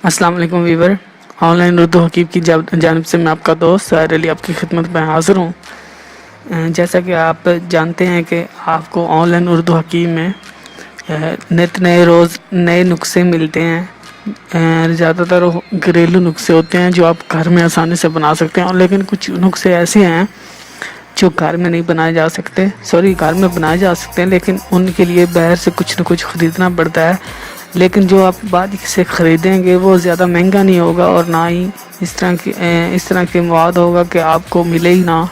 السلام علیکم ویور، on line Urdu حکیم کی جانب سے میں آپ کا دوست سہیر علی آپ کی خدمت میں حاضر ہوں۔ جیسا کہ آپ جانتے ہیں کہ آپ کو آن لائن اردو حکیم میں نت نئے روز نئے نسخے ملتے ہیں۔ زیادہ تر گھریلو نسخے ہوتے ہیں جو آپ گھر میں آسانی سے بنا سکتے ہیں، لیکن کچھ نسخے ایسے ہیں جو گھر میں نہیں بنائے جا سکتے، گھر میں بنائے جا سکتے ہیں لیکن ان کے لیے باہر سے کچھ نہ کچھ خریدنا پڑتا ہے۔ لیکن جو آپ بعد سے خریدیں گے وہ زیادہ مہنگا نہیں ہوگا اور نہ ہی اس طرح کے مواد ہوگا کہ آپ کو ملے ہی نہ،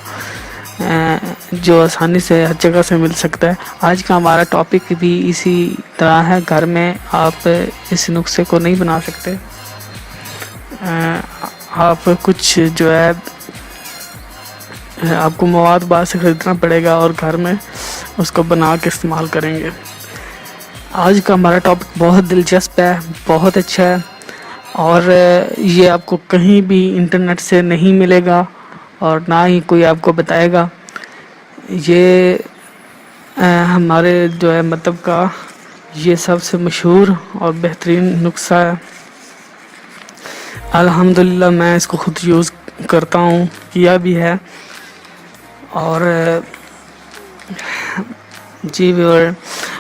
جو آسانی سے ہر جگہ سے مل سکتا ہے۔ آج کا ہمارا ٹاپک بھی اسی طرح ہے، گھر میں آپ اس نسخے کو نہیں بنا سکتے، آپ کچھ جو ہے آپ کو مواد باہر سے خریدنا پڑے گا اور گھر میں اس کو بنا کے استعمال کریں گے۔ آج کا ہمارا ٹاپک بہت دلچسپ ہے، بہت اچھا ہے، اور یہ آپ کو کہیں بھی انٹرنیٹ سے نہیں ملے گا اور نہ ہی کوئی آپ کو بتائے گا۔ یہ ہمارے جو ہے مطلب کا یہ سب سے مشہور اور بہترین نسخہ ہے۔ الحمدللہ میں اس کو خود یوز کرتا ہوں، کیا بھی ہے۔ اور جی ویور،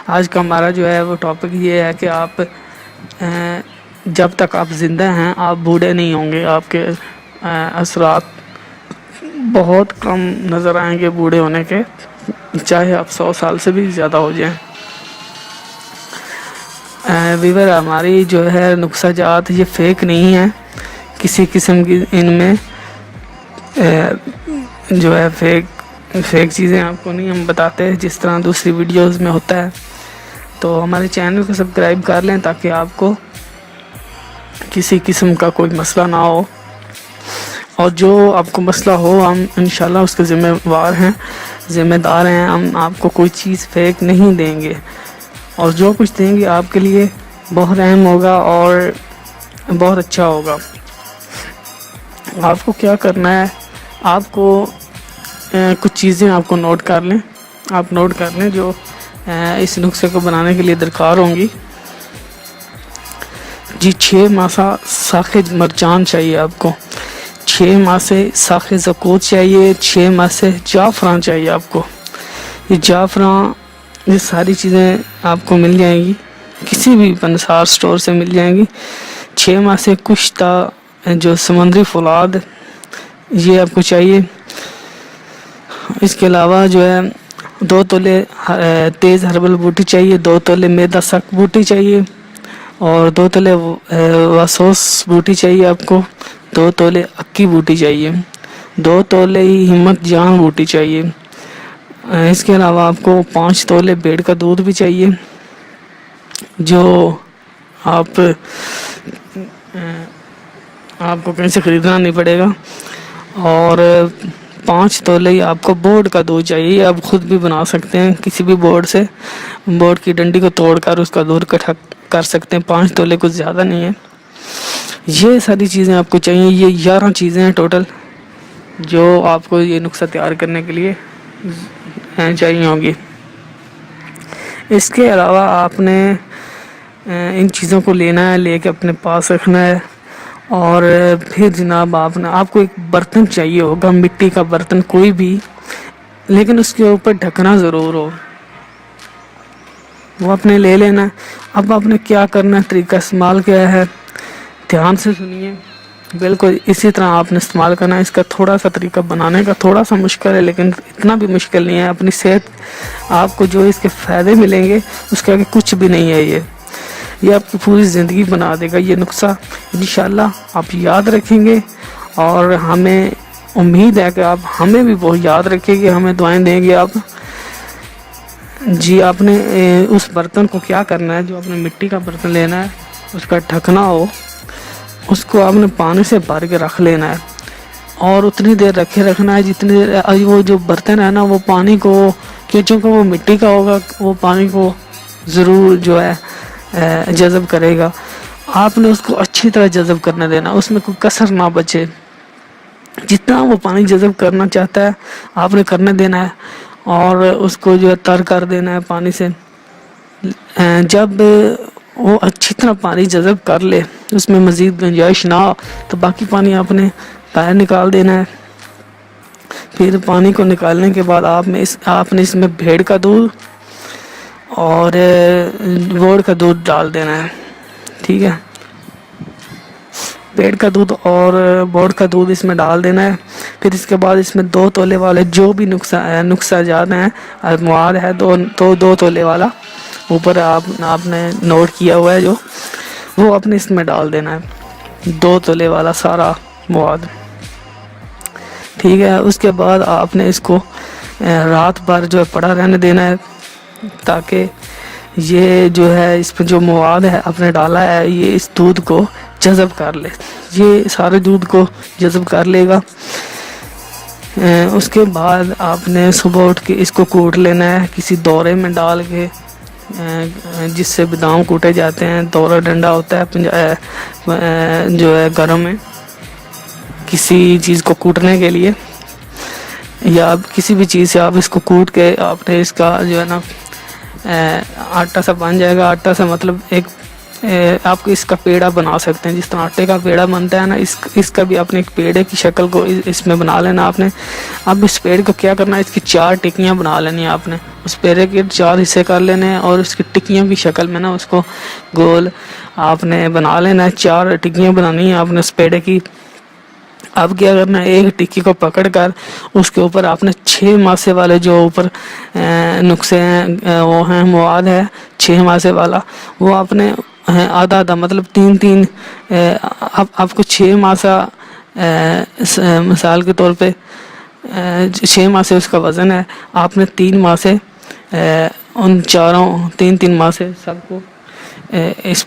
آج کا ہمارا جو ہے وہ ٹاپک یہ ہے کہ آپ جب تک آپ زندہ ہیں آپ بوڑھے نہیں ہوں گے، آپ کے اثرات بہت کم نظر آئیں گے بوڑھے ہونے کے، چاہے آپ 100 سال سے بھی زیادہ ہو جائیں۔ ویور، ہماری جو ہے نسخہ جات یہ فیک نہیں ہے، کسی قسم کی ان میں جو ہے فیک چیزیں آپ کو نہیں ہم بتاتے جس طرح دوسری ویڈیوز میں ہوتا ہے۔ تو ہمارے چینل کو سبسکرائب کر لیں تاکہ آپ کو کسی قسم کا کوئی مسئلہ نہ ہو، اور جو آپ کو مسئلہ ہو ہم انشاءاللہ اس کے ذمہ دار ہیں۔ ہم آپ کو کوئی چیز فیک نہیں دیں گے، اور جو کچھ دیں گے آپ کے لیے بہت اہم ہوگا اور بہت اچھا ہوگا۔ آپ کو کیا کرنا ہے، آپ کو کچھ چیزیں آپ کو نوٹ کر لیں، آپ نوٹ کر لیں جو اس نسخے کو بنانے کے لیے درکار ہوں گی۔ جی، 6 ماسہ ساخ مرجان چاہیے آپ کو، 6 ماسے ساخ زکوت چاہیے، 6 ماسے جعفران چاہیے آپ کو۔ یہ جعفران، یہ ساری چیزیں آپ کو مل جائیں گی، کسی بھی پنسار سٹور سے مل جائیں گی۔ 6 ماسے کشتہ جو سمندری فولاد، یہ آپ کو چاہیے۔ اس کے علاوہ جو ہے 2 تولے تیز ہربل بوٹی چاہیے، 2 تولے میدا سک بوٹی چاہیے، اور 2 تولے واسوس بوٹی چاہیے آپ کو، 2 تولے اکی بوٹی چاہیے، 2 تولے ہی ہمت جان بوٹی چاہیے۔ اس کے علاوہ آپ کو 5 تولے بیڑ کا دودھ بھی چاہیے، جو آپ کو کہیں سے خریدنا نہیں پڑے گا، اور 5 تولے ہی آپ کو بورڈ کا دودھ چاہیے۔ آپ خود بھی بنا سکتے ہیں کسی بھی بورڈ سے، بورڈ کی ڈنڈی کو توڑ کر اس کا دودھ اکٹھا کر سکتے ہیں، 5 تولے کچھ زیادہ نہیں ہے۔ یہ ساری چیزیں آپ کو چاہیے، یہ 11 چیزیں ہیں ٹوٹل جو آپ کو یہ نسخہ تیار کرنے کے لیے چاہیے ہوں گی۔ اس کے علاوہ آپ نے ان چیزوں کو لینا ہے، لے کے اپنے پاس رکھنا ہے، اور پھر جناب آپ کو ایک برتن چاہیے ہوگا، مٹی کا برتن کوئی بھی، لیکن اس کے اوپر ڈھکنا ضرور ہو، وہ اپنے لے لینا۔ اب آپ نے کیا کرنا ہے، طریقہ استعمال کیا ہے، دھیان سے سنیے، بالکل اسی طرح آپ نے استعمال کرنا ہے۔ اس کا تھوڑا سا طریقہ بنانے کا تھوڑا سا مشکل ہے، لیکن اتنا بھی مشکل نہیں ہے۔ اپنی صحت، آپ کو جو اس کے فائدے ملیں گے اس کے آگے کچھ بھی نہیں ہے۔ یہ آپ کی پوری زندگی بنا دے گا یہ نسخہ، انشاءاللہ آپ یاد رکھیں گے، اور ہمیں امید ہے کہ آپ ہمیں بھی وہ یاد رکھیں گے، ہمیں دعائیں دیں گے آپ۔ جی، آپ نے اس برتن کو کیا کرنا ہے، جو آپ نے مٹی کا برتن لینا ہے، اس کا ڈھکنا ہو، اس کو آپ نے پانی سے بھر کے رکھ لینا ہے، اور اتنی دیر رکھنا ہے جتنی دیر وہ جو برتن ہے نا وہ پانی کو، چونکہ وہ مٹی کا ہوگا، وہ پانی کو ضرور جو ہے جذب کرے گا۔ آپ نے اس کو اچھی طرح جذب کرنے دینا، اس میں کوئی کسر نہ بچے، جتنا وہ پانی جذب کرنا چاہتا ہے آپ نے کرنے دینا ہے، اور اس کو جو ہے تر کر دینا ہے پانی سے۔ جب وہ اچھی طرح پانی جذب کر لے اس میں مزید گنجائش نہ ہو تو باقی پانی آپ نے باہر نکال دینا ہے. پھر پانی کو نکالنے کے بعد آپ نے اس میں بھیڑ کا دودھ اور گوڑ کا دودھ ڈال دینا ہے. ٹھیک ہے, پیڑ کا دودھ اور بوڑ کا دودھ اس میں ڈال دینا ہے. پھر اس کے بعد اس میں 2 تولے والے جو بھی نسخہ جات ہیں مواد ہے 2 تولے والا اوپر آپ نے نوٹ کیا ہوا ہے جو وہ اپنے اس میں ڈال دینا ہے, 2 تولے والا سارا مواد. ٹھیک ہے, اس کے بعد آپ نے اس کو رات بھر جو ہے پڑا رہنے دینا ہے تاکہ یہ جو ہے اس پہ جو مواد ہے آپ نے ڈالا ہے یہ اس دودھ کو جذب کر لے. یہ سارے دودھ کو جذب کر لے گا. اس کے بعد آپ نے صبح اٹھ کے اس کو کوٹ لینا ہے کسی دورے میں ڈال کے, جس سے بادام کوٹے جاتے ہیں. دورہ ڈنڈا ہوتا ہے جو ہے گھروں میں کسی چیز کو کوٹنے کے لیے, یا کسی بھی چیز سے آپ اس کو کوٹ کے آپ نے اس کا جو ہے نا آٹا سا بن جائے گا. آٹا سا مطلب ایک آپ اس کا پیڑا بنا سکتے ہیں, جس طرح آٹے کا پیڑا بنتا ہے نا اس کا بھی اپنے ایک پیڑے کی شکل کو اس میں بنا لینا آپ نے. اب اس پیڑ کو کیا کرنا ہے, اس کی 4 ٹکیاں بنا لینی ہیں آپ نے. اس پیڑے کے 4 حصے کر لینے ہیں اور اس کی ٹکیوں کی شکل میں نا اس کو گول آپ نے بنا لینا ہے. 4 ٹکیاں بنانی ہیں آپ نے اس پیڑے کی. اب کیا کرنا ہے, ایک ٹکی کو پکڑ کر اس کے اوپر آپ نے 6 ماسے والے جو اوپر نقصے ہیں وہ ہیں مواد ہے 6 ماسے والا, وہ آپ نے آدھا آدھا مطلب 3 آپ کو 6 ماسا مثال کے طور پہ 6 ماسے اس کا وزن ہے. آپ نے 3 ماسے ان چاروں 3 ماسے سب کو اس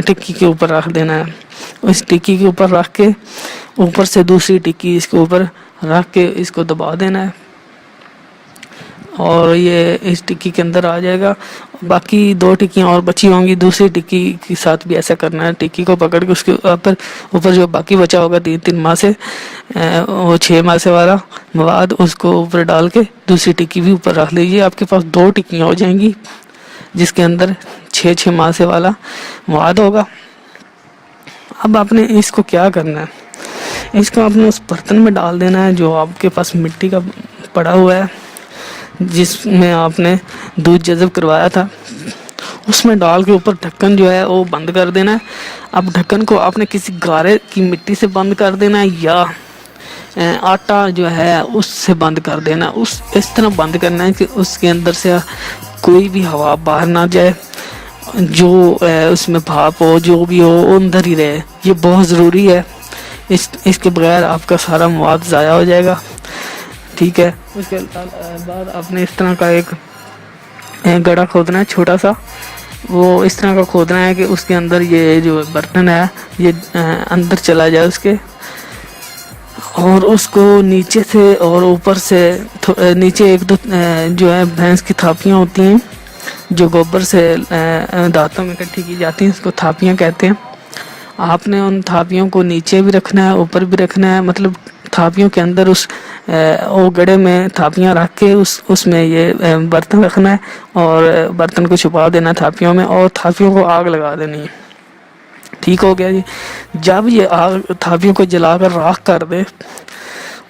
ٹکی کے اوپر رکھ دینا ہے. اس ٹکی کے اوپر رکھ کے اوپر سے دوسری ٹکی اس کے اوپر رکھ کے اس کو دبا دینا ہے اور یہ اس ٹکی کے اندر آ جائے گا. باقی 2 ٹکیاں اور بچی ہوں گی, دوسری ٹکی کے ساتھ بھی ایسا کرنا ہے. ٹکی کو پکڑ کے اس کے اوپر جو باقی بچا ہوگا 3 ماہ سے وہ 6 ماہ سے والا مواد اس کو اوپر ڈال کے دوسری ٹکی بھی اوپر رکھ لیجیے. آپ کے پاس 2 ٹکیاں ہو جائیں گی جس کے اندر 6 ماہ سے والا مواد ہوگا. اب آپ نے اس کو کیا کرنا ہے, اس کو آپ نے اس برتن میں ڈال دینا ہے جو آپ کے پاس مٹی کا پڑا ہوا ہے جس میں آپ نے دودھ جذب کروایا تھا. اس میں ڈال کے اوپر ڈھکن جو ہے وہ بند کر دینا ہے. اب ڈھکن کو آپ نے کسی گارے کی مٹی سے بند کر دینا ہے یا آٹا جو ہے اس سے بند کر دینا. اس طرح بند کرنا ہے کہ اس کے اندر سے کوئی بھی ہوا باہر نہ جائے, جو اس میں بھاپ ہو جو بھی ہو وہ اندر ہی رہے. یہ بہت ضروری ہے, اس کے بغیر آپ کا سارا مواد ضائع ہو جائے گا. ٹھیک ہے, اس کے بعد آپ نے اس طرح کا ایک گڑھا کھودنا ہے چھوٹا سا. وہ اس طرح کا کھودنا ہے کہ اس کے اندر یہ جو برتن ہے یہ اندر چلا جائے اس کے, اور اس کو نیچے سے اور اوپر سے نیچے 1-2 جو ہے بھینس کی تھاپیاں ہوتی ہیں جو گوبر سے دانتوں میں اکٹھی کی جاتی ہیں, اس کو تھاپیاں کہتے ہیں. آپ نے ان تھاپیوں کو نیچے بھی رکھنا ہے اوپر بھی رکھنا ہے, مطلب تھاپیوں کے اندر وہ گڑھے میں تھاپیاں رکھ کے اس میں یہ برتن رکھنا ہے اور برتن کو چھپا دینا تھاپیوں میں اور تھاپیوں کو آگ لگا دینی ہے. ٹھیک ہو گیا جی. جب یہ آگ تھاپیوں کو جلا کر راکھ کر دے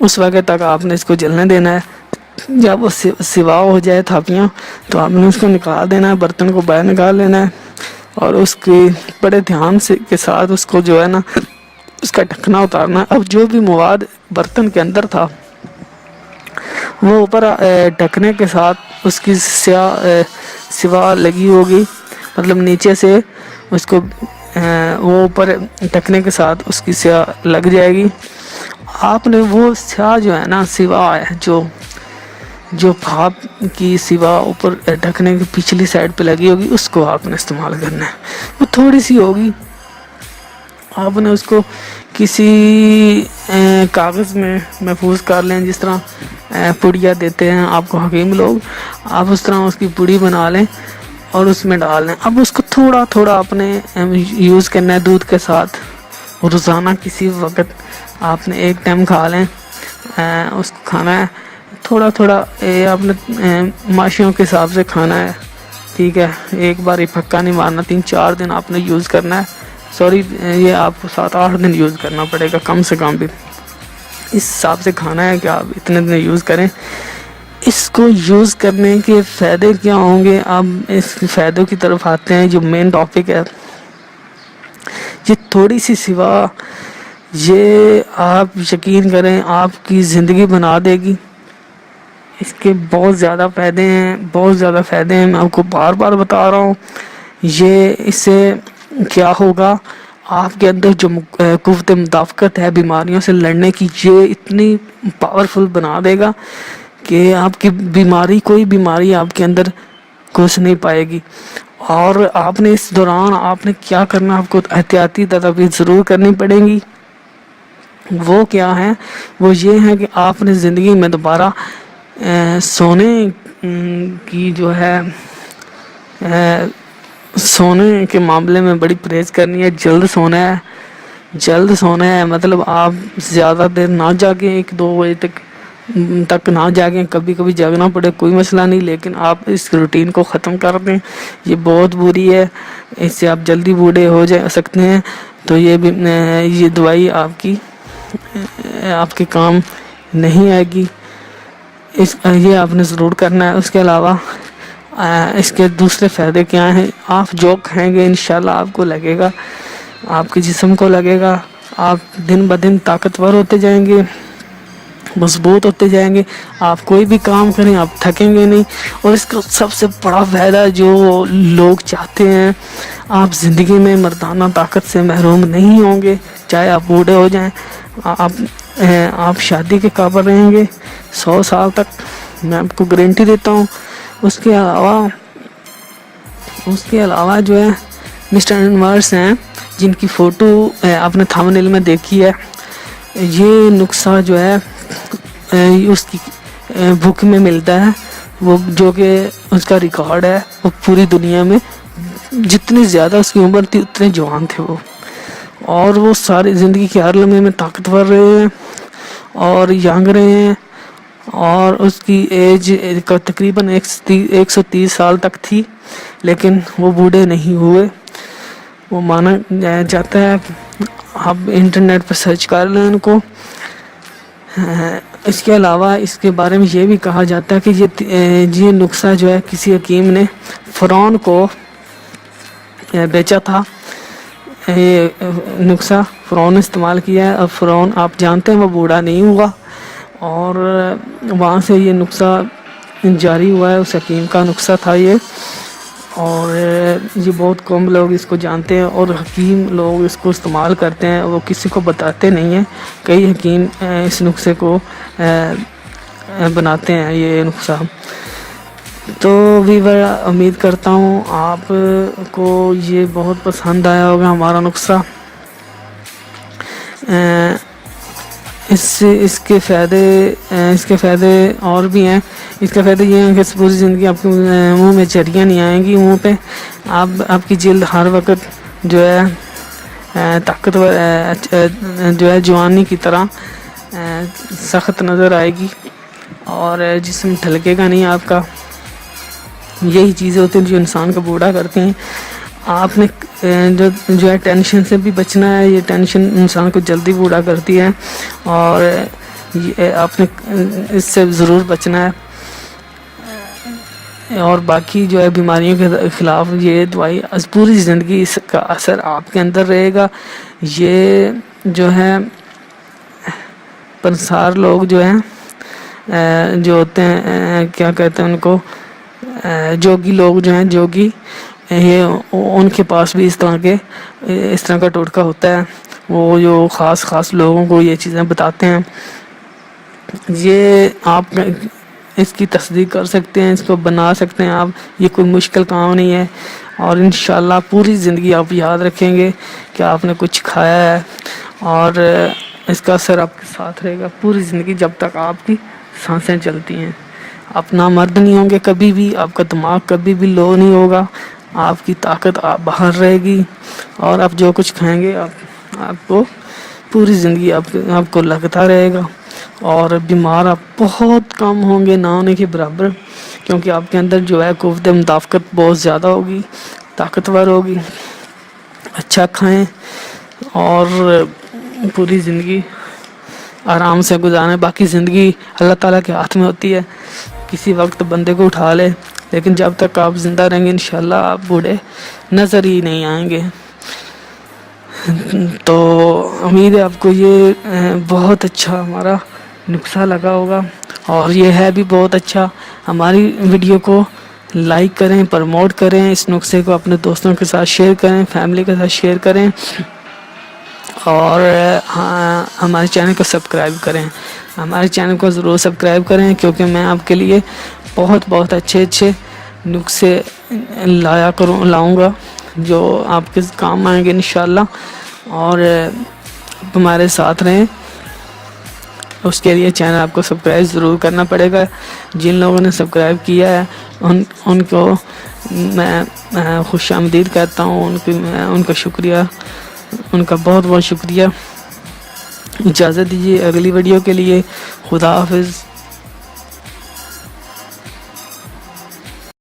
اس وقت تک آپ نے اس کو جلنے دینا ہے. جب وہ سوا ہو جائے تھاپیاں تو آپ نے اس کو نکال دینا ہے, برتن کو باہر نکال لینا ہے اور اس کی بڑے دھیان سے کے ساتھ اس کو جو ہے نا اس کا ڈھکنا اتارنا. اب جو بھی مواد برتن کے اندر تھا وہ اوپر ڈھکنے کے ساتھ اس کی سوا لگی ہوگی, مطلب نیچے سے اس کو وہ اوپر ڈھکنے کے ساتھ اس کی سیا لگ جائے گی. آپ نے وہ سیا جو ہے نا سوا ہے جو بھاپ کی سوا اوپر ڈھکنے کی پچھلی سائڈ پہ لگی ہوگی اس کو آپ نے استعمال کرنا ہے. وہ تھوڑی سی ہوگی, آپ نے اس کو کسی کاغذ میں محفوظ کر لیں, جس طرح پڑیاں دیتے ہیں آپ کو حکیم لوگ, آپ اس طرح اس کی پڑی بنا لیں اور اس میں ڈال لیں. اب اس کو تھوڑا تھوڑا اپنے یوز کرنا ہے دودھ کے ساتھ. روزانہ کسی وقت آپ نے ایک ٹائم کھا لیں, اس کو کھانا ہے تھوڑا تھوڑا, آپ نے ماشیوں کے حساب سے کھانا ہے. ٹھیک ہے, ایک بار ہی پھکا نہیں مارنا, 3-4 دن آپ نے یوز کرنا ہے. سوری یہ آپ کو 7-8 دن یوز کرنا پڑے گا کم سے کم بھی. اس حساب سے کھانا ہے کہ آپ اتنے دن یوز کریں. اس کو یوز کرنے کے فائدے کیا ہوں گے؟ اب اس فائدوں کی طرف آتے ہیں. جو مین ٹاپک ہے یہ تھوڑی سی سوا، یہ آپ یقین کریں آپ کی زندگی بنا دے گی. اس کے بہت زیادہ فائدے ہیں، بہت زیادہ فائدے ہیں. میں آپ کو بار بار بتا رہا ہوں. یہ اس سے کیا ہوگا، آپ کے اندر جو قوت مدافعت ہے بیماریوں سے لڑنے کی، یہ اتنی پاورفل بنا دے گا کہ آپ کی بیماری، کوئی بیماری آپ کے اندر گھس نہیں پائے گی. اور آپ نے اس دوران آپ نے کیا کرنا، آپ کو احتیاطی تدابیر ضرور کرنی پڑیں گی. وہ کیا ہے؟ وہ یہ ہے کہ آپ نے زندگی میں دوبارہ سونے کی جو ہے سونے کے معاملے میں بڑی پرہیز کرنی ہے. جلد سونا ہے، جلد سونا ہے. مطلب آپ زیادہ دیر نہ جاگیں، 1-2 بجے تک نہ جاگیں. کبھی کبھی جاگنا پڑے کوئی مسئلہ نہیں، لیکن آپ اس روٹین کو ختم کر دیں. یہ بہت بری ہے، اس سے آپ جلدی بوڑھے ہو سکتے ہیں. تو یہ دوائی آپ کے کام نہیں آئے گی. یہ آپ نے ضرور کرنا ہے. اس کے علاوہ اس کے دوسرے فائدے کیا ہیں؟ آپ جو کھائیں گے انشاءاللہ آپ کو لگے گا، آپ کے جسم کو لگے گا، آپ دن بدن طاقتور ہوتے جائیں گے، مضبوط ہوتے جائیں گے. آپ کوئی بھی کام کریں آپ تھکیں گے نہیں. اور اس کا سب سے بڑا فائدہ جو لوگ چاہتے ہیں، آپ زندگی میں مردانہ طاقت سے محروم نہیں ہوں گے. چاہے آپ بوڑھے ہو جائیں، آپ شادی کے قابل رہیں گے 100 سال تک، میں آپ کو گارنٹی دیتا ہوں. اس کے علاوہ جو ہے مسٹر انورس ہیں جن کی فوٹو آپ نے تھمبنیل میں دیکھی ہے. یہ نسخہ جو ہے اس کی بک میں ملتا ہے، وہ جو کہ اس کا ریکارڈ ہے. وہ پوری دنیا میں جتنی زیادہ اس کی عمر تھی اتنے جوان تھے وہ، اور وہ ساری زندگی کے ہر لمحے میں طاقتور رہے ہیں اور ینگ رہے ہیں. اور اس کی ایج تقریباً 130 سال تک تھی، لیکن وہ بوڑھے نہیں ہوئے. وہ مانا جاتا ہے، آپ انٹرنیٹ پر سرچ کر لیں ان کو. اس کے علاوہ اس کے بارے میں یہ بھی کہا جاتا ہے کہ یہ نسخہ جو ہے کسی حکیم نے فرعون کو بیچا تھا. یہ نسخہ فرعون نے استعمال کیا ہے. اب فرعون آپ جانتے ہیں وہ بوڑھا نہیں ہوا، اور وہاں سے یہ نسخہ جاری ہوا ہے. اس حکیم کا نسخہ تھا یہ، اور یہ بہت کم لوگ اس کو جانتے ہیں، اور حکیم لوگ اس کو استعمال کرتے ہیں. وہ کسی کو بتاتے نہیں ہیں. کئی حکیم اس نسخے کو بناتے ہیں یہ نسخہ. تو ویور امید کرتا ہوں آپ کو یہ بہت پسند آیا ہوگا ہمارا نسخہ. اس کے فائدے اور بھی ہیں. اس کے فائدے یہ ہیں کہ پوری زندگی آپ کے منہ میں چربیاں نہیں آئیں گی. منہ پہ آپ کی جلد ہر وقت جو ہے طاقتور جو ہے جوانی کی طرح سخت نظر آئے گی، اور جسم ڈھلکے گا نہیں آپ کا. یہی چیزیں ہوتی ہیں جو انسان کو بوڑھا کرتی ہیں. آپ نے جو ہے ٹینشن سے بھی بچنا ہے. یہ ٹینشن انسان کو جلدی بوڑھا کرتی ہے، اور آپ نے اس سے ضرور بچنا ہے. اور باقی جو ہے بیماریوں کے خلاف یہ دوائی پوری زندگی اس کا اثر آپ کے اندر رہے گا. یہ جو ہے پنسار لوگ جو ہیں جو ہوتے ہیں کیا کہتے ہیں ان کو، جوگی لوگ جو ہیں، جوگی، یہ ان کے پاس بھی اس طرح کا ٹوٹکا ہوتا ہے. وہ جو خاص لوگوں کو یہ چیزیں بتاتے ہیں. یہ آپ اس کی تصدیق کر سکتے ہیں، اس کو بنا سکتے ہیں آپ. یہ کوئی مشکل کام نہیں ہے، اور انشاءاللہ پوری زندگی آپ یاد رکھیں گے کہ آپ نے کچھ کھایا ہے، اور اس کا اثر آپ کے ساتھ رہے گا پوری زندگی جب تک آپ کی سانسیں چلتی ہیں. آپ نامرد نہیں ہوں گے کبھی بھی، آپ کا دماغ کبھی بھی لو نہیں ہوگا، آپ کی طاقت باہر رہے گی، اور آپ جو کچھ کھائیں گے آپ کو پوری زندگی آپ کو لگتا رہے گا. اور بیمار آپ بہت کم ہوں گے، نہ ہونے کے برابر، کیونکہ آپ کے اندر جو ہے قوت مدافعت بہت زیادہ ہوگی، طاقتور ہوگی. اچھا کھائیں اور پوری زندگی آرام سے گزاریں. باقی زندگی اللہ تعالیٰ کے ہاتھ میں ہوتی ہے, کسی وقت بندے کو اٹھا لے, لیکن جب تک آپ زندہ رہیں گے انشاءاللہ آپ بوڑھے نظر ہی نہیں آئیں گے. تو امید ہے آپ کو یہ بہت اچھا ہمارا نسخہ لگا ہوگا, اور یہ ہے بھی بہت اچھا. ہماری ویڈیو کو لائک کریں, پروموٹ کریں, اس نسخے کو اپنے دوستوں کے ساتھ شیئر کریں, فیملی کے ساتھ شیئر کریں, اور ہمارے چینل کو سبسکرائب کریں. ہمارے چینل کو ضرور سبسکرائب کریں, کیونکہ میں آپ کے لیے بہت اچھے نسخے لاؤں گا جو آپ کے کام آئیں گے انشاءاللہ. اور تمہارے ساتھ رہیں, اس کے لیے چینل آپ کو سبسکرائب ضرور کرنا پڑے گا. جن لوگوں نے سبسکرائب کیا ہے ان کو میں خوش آمدید کہتا ہوں, ان کا شکریہ, ان کا بہت شکریہ. اجازت دیجیے اگلی ویڈیو کے لیے. خدا حافظ.